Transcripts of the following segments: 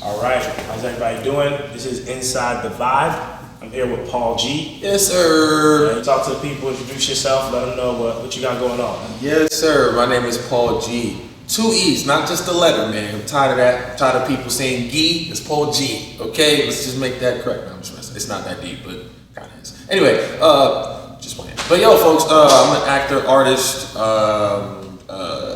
All right, how's everybody doing? This is Inside the Vibe. I'm here with Paul G. Yes, sir. Talk to the people, introduce yourself, let them know what you got going on. Yes, sir. My name is Paul G. 2 E's, not just the letter, man. I'm tired of that. I'm tired of people saying G. It's Paul G. Okay, let's just make that correct. No, I'm just messing. It's not that deep, but kind of is. Anyway, just playing. But yo, folks, I'm an actor, artist,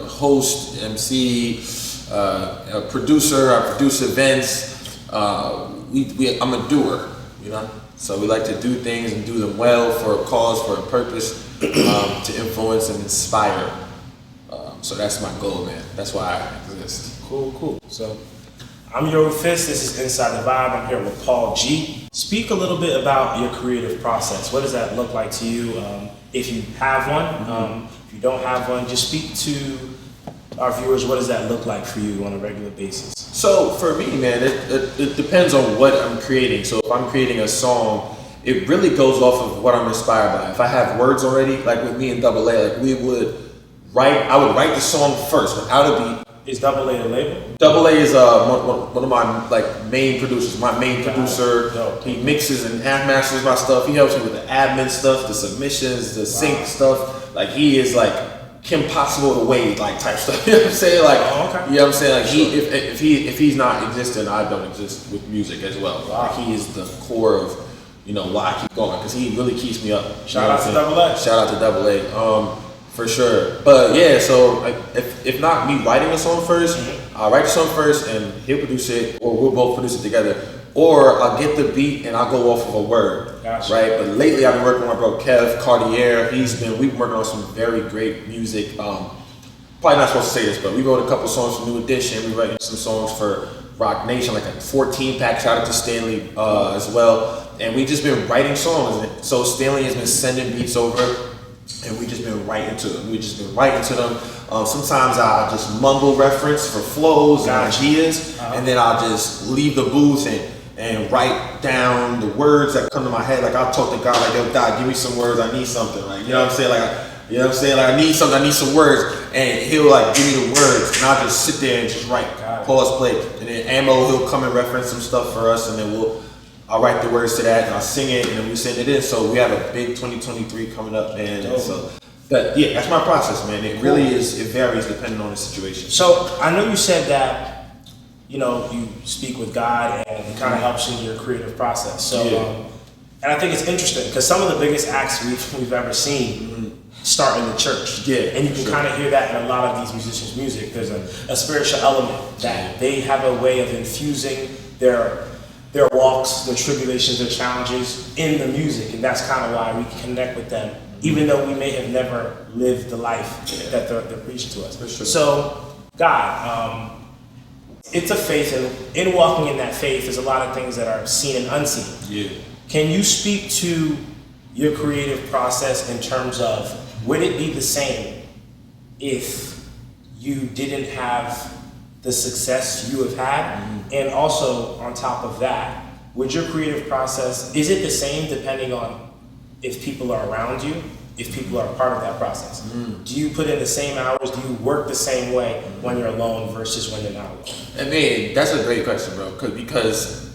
host, MC, a producer. I produce events. I'm a doer, you know. So we like to do things and do them well for a cause, for a purpose, to influence and inspire. So that's my goal, man. That's why I exist. Cool. So I'm Yoru. This is Inside the Vibe. I'm here with Paul G. Speak a little bit about your creative process. What does that look like to you? If you have one, if you don't have one, just speak to our viewers. What does that look like for you on a regular basis? So for me, man, it depends on what I'm creating. So if I'm creating a song, it really goes off of what I'm inspired by. If I have words already, like with me and Double A, like I would write the song first without a beat. Is Double A the label? Double A is one of my main producers. My main producer. He mixes and half masters my stuff. He helps me with the admin stuff, the submissions, the sync stuff. Like he is like Kim Possible to Wade like type stuff. You know what I'm saying? Like, you know what I'm saying? Like if he's not existing, I don't exist with music as well. Like he is the core of why I keep going, because he really keeps me up. Shout out to Double A. Shout out to Double A. For sure. But yeah, so if not me writing a song first, I'll write the song first and he'll produce it, or we'll both produce it together. Or I'll get the beat and I'll go off of a word. Gotcha. Right? But lately I've been working with my bro Kev Cartier. We've been working on some very great music. Probably not supposed to say this, but we wrote a couple songs for New Edition. We're writing some songs for Rock Nation, like a 14-pack. Shout out to Stanley as well. And we've just been writing songs. So Stanley has been sending beats over, and we just been writing to them. Sometimes I'll just mumble reference for flows and ideas, and then I'll just leave the booth and write down the words that come to my head. Like I'll talk to God, like, yo, God, give me some words. I need something. Like, you know what I'm saying? Like I need something. I need some words, and he'll like give me the words, and I'll just sit there and just write. Pause, play, and then Ammo, he'll come and reference some stuff for us, and then I'll write the words to that, and I'll sing it, and then we send it in. So we have a big 2023 coming up, and but yeah, that's my process, man. It really is. It varies depending on the situation. So I know you said that you speak with God, and it kind of helps in your creative process. So and I think it's interesting because some of the biggest acts we've ever seen start in the church. Yeah, and you can kind of hear that in a lot of these musicians' music. There's a spiritual element that they have a way of infusing their walks, their tribulations, their challenges in the music, and that's kind of why we connect with them, even though we may have never lived the life that they're preaching to us. For sure. So, God, it's a faith, and in walking in that faith, there's a lot of things that are seen and unseen. Yeah. Can you speak to your creative process in terms of, would it be the same if you didn't have the success you have had? And also on top of that, would your creative process, is it the same depending on if people are around you, if people are part of that process? Do you put in the same hours? Do you work the same way when you're alone versus when you're not alone? I mean, that's a great question, bro, because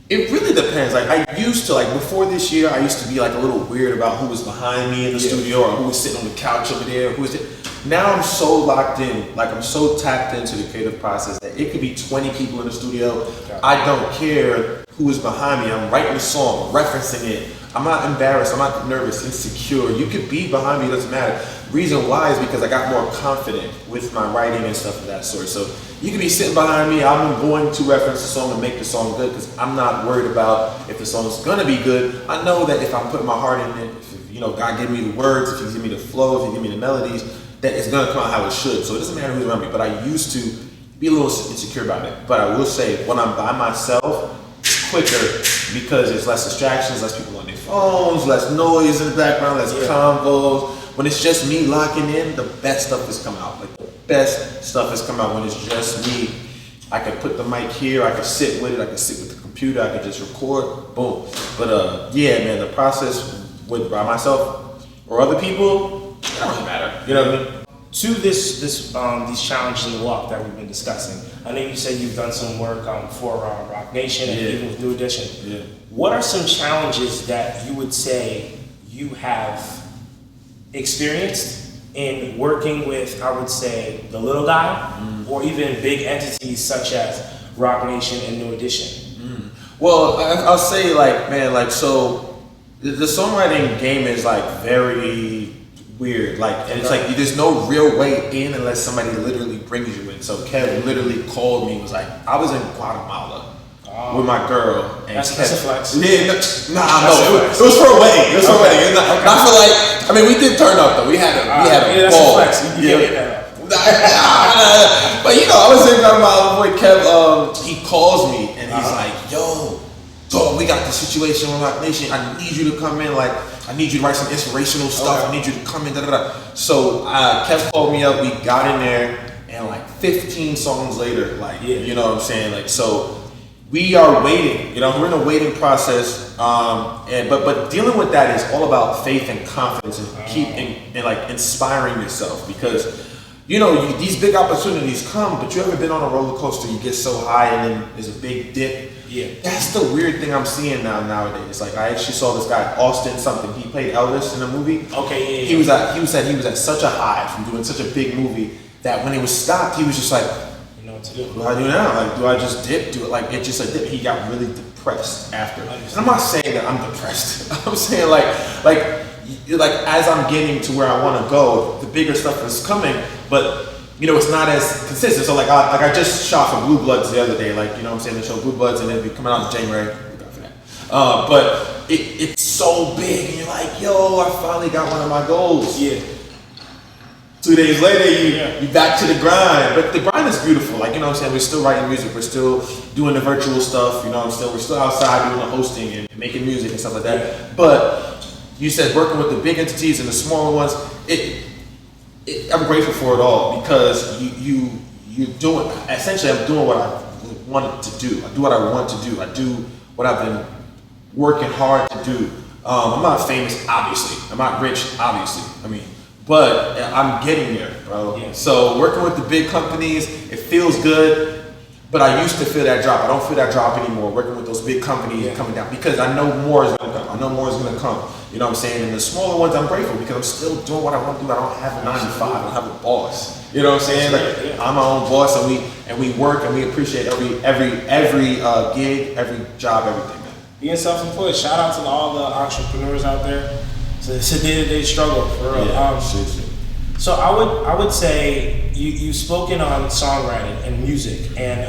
it really depends. Like I used to, before this year, I used to be like a little weird about who was behind me in the studio, or who was sitting on the couch over there, who was it. Now I'm so locked in, like I'm so tapped into the creative process that it could be 20 people in the studio. I don't care who is behind me. I'm writing a song, referencing it. I'm not embarrassed. I'm not nervous, insecure. You could be behind me. It doesn't matter. Reason why is because I got more confident with my writing and stuff of that sort. So you could be sitting behind me. I'm going to reference the song and make the song good, because I'm not worried about if the song's gonna be good. I know that if I'm putting my heart in it, if God give me the words, if He give me the flow, if He give me the melodies, that it's gonna come out how it should. So it doesn't matter who's around me. But I used to be a little insecure about it. But I will say, when I'm by myself, it's quicker because there's less distractions, less people on their phones, less noise in the background, less convos. When it's just me locking in, the best stuff has come out. Like the best stuff has come out when it's just me. I could put the mic here, I could sit with it, I could sit with the computer, I could just record, boom. But yeah, man, the process by myself or other people, it don't really matter. You know what I mean? to these challenges in the walk that we've been discussing. I know you said you've done some work for Rock Nation and even with New Edition. Yeah. What are some challenges that you would say you have experienced in working with, I would say, the little guy, or even big entities such as Rock Nation and New Edition? Well, I'll say like, man, like, so the songwriting game is like very weird. Like, and it's like there's no real way in unless somebody literally brings you in. So Kev literally called me, was like, I was in Guatemala with my girl, and That's a flex. Yeah, no, it was for a wedding. It was for a wedding. Not for like, I mean, we did turn up though. We had a ball. That's a flex. You can't get that up. But you know, I was in Guatemala. Boy, Kev, he calls me and he's like, "Yo, dog, we got the situation with Rock Nation. I need you to come in. Like, I need you to write some inspirational stuff. I need you to come in." Da da da. So Kev called me up. We got in there, and like 15 songs later, like you know what I'm saying, like so. We are waiting, you know, we're in a waiting process, but dealing with that is all about faith and confidence and like inspiring yourself, because you know these big opportunities come, but you ever been on a roller coaster? You get so high and then there's a big dip. Yeah, that's the weird thing I'm seeing nowadays. Like I actually saw this guy Austin something. He played Elvis in the movie. Okay, He was at such a high from doing such a big movie that when it was stopped, he was just like, to do. What do I do now? Like, do I just dip? Do it like it just a dip? He got really depressed after. And I'm not saying that I'm depressed. I'm saying like as I'm getting to where I want to go, the bigger stuff is coming, but you know it's not as consistent. So I just shot for Blue Bloods the other day. Like you know what I'm saying, the show Blue Bloods, and it'll be coming out in January. Thank God for that. But it's so big, and you're like, yo, I finally got one of my goals. Yeah. 2 days later, you back to the grind. But the grind is beautiful. Like, you know what I'm saying? We're still writing music. We're still doing the virtual stuff. You know what I'm saying? We're still outside doing the hosting and making music and stuff like that. But you said working with the big entities and the smaller ones, I'm grateful for it all, because you're doing, essentially I'm doing what I wanted to do. I do what I want to do. I do what I've been working hard to do. I'm not famous, obviously. I'm not rich, obviously. I mean, but I'm getting there, bro. Yeah. So working with the big companies, it feels good, but I used to feel that drop. I don't feel that drop anymore, working with those big companies coming down, because I know more is gonna come. I know more is gonna come. You know what I'm saying? And the smaller ones, I'm grateful because I'm still doing what I want to do. I don't have a 9 to 5. I don't have a boss. You know what I'm saying? Like I'm my own boss, and we work and we appreciate every gig, every job, everything. Man. Being self-employed. Shout out to all the entrepreneurs out there. It's a day-to-day struggle for real. Yeah, so I would say you've spoken on songwriting and music, and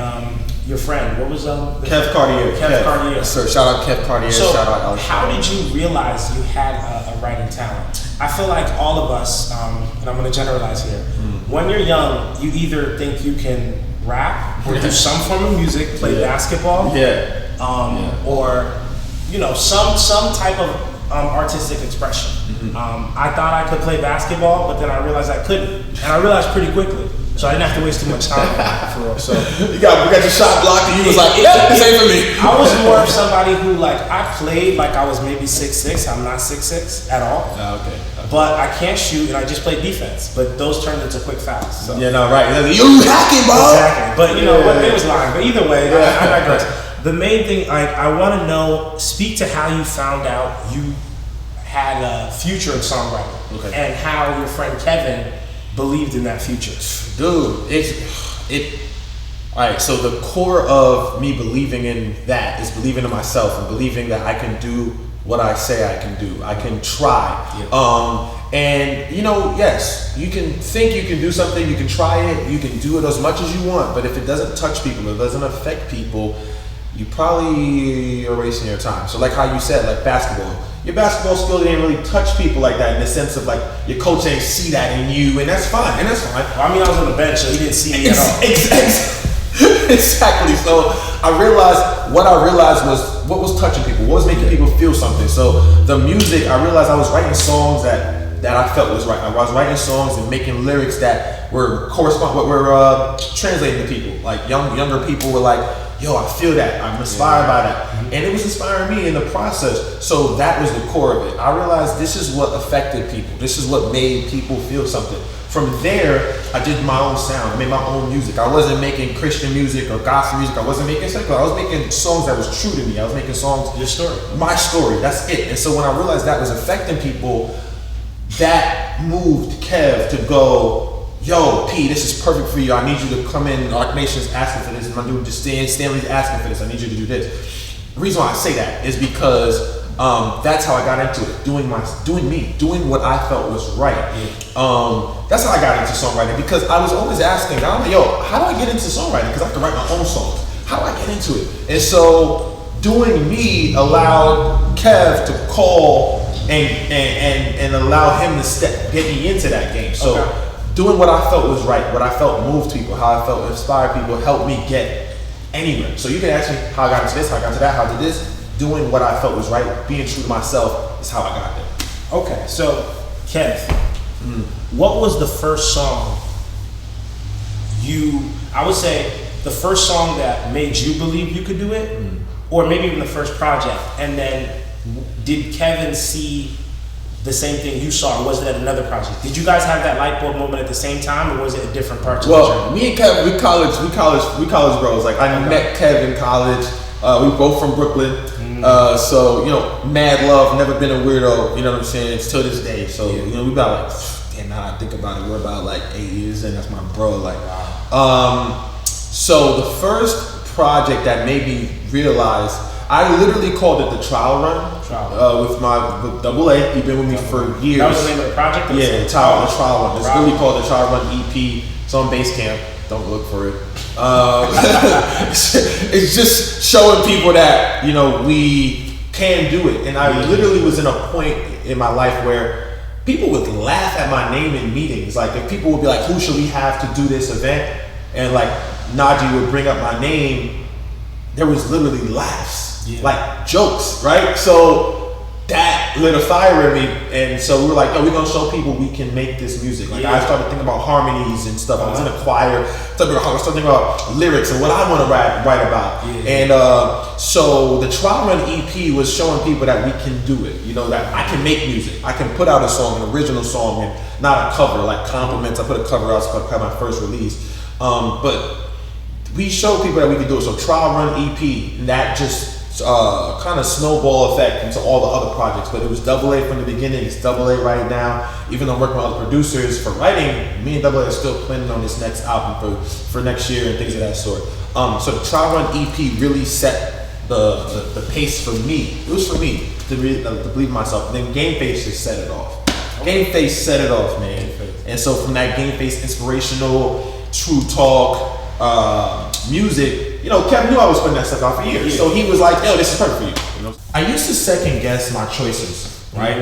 your friend, what was Kev Cartier. Kev Cartier. Yes, sir. Shout out Kev Cartier. So shout out Alex. How did you realize you had a writing talent? I feel like all of us, and I'm going to generalize here. When you're young, you either think you can rap or do some form of music, play basketball, or you know some type of artistic expression. I thought I could play basketball, but then I realized I couldn't, and I realized pretty quickly. So I didn't have to waste too much time for real. So we got your shot blocked, and you was like, "Yeah, this ain't for me." I was more of somebody who I played like I was maybe 6'6". I'm not 6'6" at all. Okay. But I can't shoot, and I just play defense. But those turned into quick fouls. So. Yeah, no, right. You hacking, bro. Exactly. But you know what? It was lying. But either way, I digress. The main thing I want to know, speak to how you found out you had a future in songwriting, and how your friend Kevin believed in that future. Dude, all right, so the core of me believing in that is believing in myself and believing that I can do what I say I can do. I can try. And you know, yes, you can think you can do something, you can try it, you can do it as much as you want, but if it doesn't touch people, if it doesn't affect people, you probably are wasting your time. So like how you said, like basketball, your basketball skill didn't really touch people like that, in the sense of like your coach ain't see that in you, and that's fine. Well, I mean, I was on the bench, so he didn't see me at all. Exactly. So I realized was what was touching people, what was making people feel something. So the music, I realized I was writing songs that I felt was right. I was writing songs and making lyrics that were translating to people. Like younger people were like, yo, I feel that. I'm inspired by that. And it was inspiring me in the process. So that was the core of it. I realized this is what affected people. This is what made people feel something. From there, I did my own sound. I made my own music. I wasn't making Christian music or gospel music. I wasn't making secular. I was making songs that was true to me. I was making songs. Your story. My story. That's it. And so when I realized that was affecting people, that moved Kev to go, yo, P, this is perfect for you. I need you to come in. Arc Nation's asking for this. My dude, just Stanley's asking for this. I need you to do this. The reason why I say that is because that's how I got into it. Doing what I felt was right. That's how I got into songwriting, because I was always asking, I'm like, yo, how do I get into songwriting? Because I can write my own songs. How do I get into it? And so doing me allowed Kev to call and allow him to get me into that game. So doing what I felt was right, what I felt moved people, how I felt inspired people, helped me get anywhere. So you can ask me how I got into this, how I got into that, how I did this. Doing what I felt was right, being true to myself is how I got there. Okay, so Kev, what was the first song I would say the first song that made you believe you could do it, or maybe even the first project, and then did Kevin see the same thing you saw, or was it at another project? Did you guys have that light bulb moment at the same time, or was it at different parts of the journey? Me and Kevin, we college bros. Like I met Kev in college. We both from Brooklyn. So, mad love, never been a weirdo, you know what I'm saying, it's till this day. So, we about now I think about it, we're about 8 years in, that's my bro. So the first project that made me realize, I literally called it the trial run. With Double A. He's been with me for years. That was the name of the project? Yeah, the trial run. It's really called the trial run EP. It's on Basecamp. Don't look for it. It's just showing people that we can do it. And I literally was in a point in my life where people would laugh at my name in meetings. Like if people would be like, "Who should we have to do this event?" And like Najee would bring up my name, there was literally laughs, like jokes, right? So that lit a fire in me, and so we were like, we're gonna show people we can make this music. Like I started thinking about harmonies and stuff. I was in a choir, started thinking about lyrics and what I want to write about. And so the trial run EP was showing people that we can do it. That I can make music. I can put out a song, an original song, and not a cover like Compliments. I put a cover out, so I my first release. But we showed people that we could do it. So trial run EP, and that just kind of snowball effect into all the other projects. But it was Double A from the beginning. It's Double A right now. Even though I'm working with other producers for writing, me and Double A are still planning on this next album for next year and things of that sort. So the trial run EP really set the pace for me. It was for me to believe in myself. And then Game Face just set it off. Game Face set it off, man. And so from that Game Face inspirational, true talk, music, Kevin knew I was putting that stuff out for years. So he was like, yo, this is perfect for you. I used to second guess my choices, right?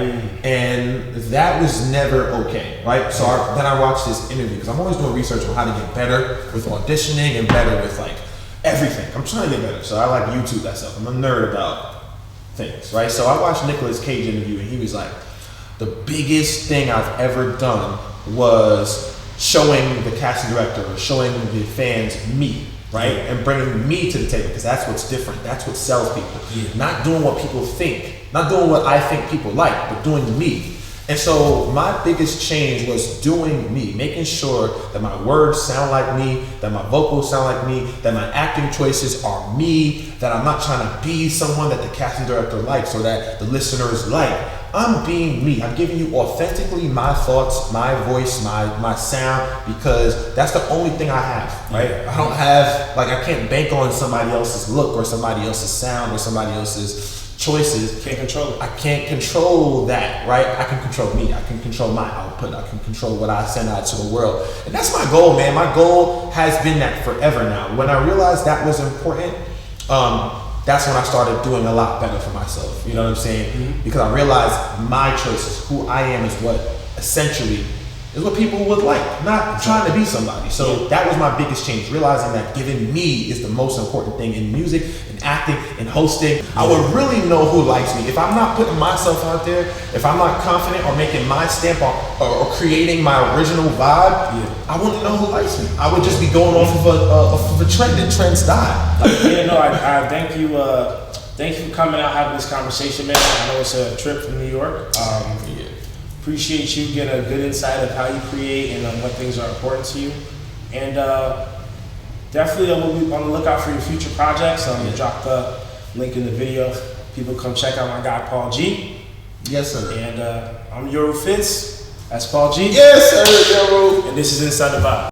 And that was never okay, right? So then I watched this interview, because I'm always doing research on how to get better with auditioning and better with everything. I'm trying to get better. So I like YouTube that stuff. I'm a nerd about things, right? So I watched Nicolas Cage interview, and he was like, the biggest thing I've ever done was showing the casting director or showing the fans me, right? And bringing me to the table, because that's what's different. That's what sells people. Not doing what people think, not doing what I think people like, but doing me. And so my biggest change was doing me, making sure that my words sound like me, that my vocals sound like me, that my acting choices are me, that I'm not trying to be someone that the casting director likes or that the listeners like. I'm being me. I'm giving you authentically my thoughts, my voice, my sound, because that's the only thing I have, right? I don't have, I can't bank on somebody else's look or somebody else's sound or somebody else's choices. Can't control it. I can't control that, right? I can control me. I can control my output. I can control what I send out to the world. And that's my goal, man. My goal has been that forever now. When I realized that was important, that's when I started doing a lot better for myself. You know what I'm saying? Because I realized my choices, who I am, is what essentially is what people would like, not trying to be somebody. So that was my biggest change, realizing that giving me is the most important thing in music, in acting, in hosting. I would really know who likes me. If I'm not putting myself out there, if I'm not confident or making my stamp or creating my original vibe, I wouldn't know who likes me. I would just be going off of a trend, and trends die. I thank you. Thank you for coming out, having this conversation, man. I know it's a trip from New York. Appreciate you getting a good insight of how you create and what things are important to you. And definitely we'll be on the lookout for your future projects. Drop the link in the video. People come check out my guy Paul G. Yes, sir. And I'm Yoru Fitz. That's Paul G. Yes, sir, Yoru. And this is Inside the Vibe.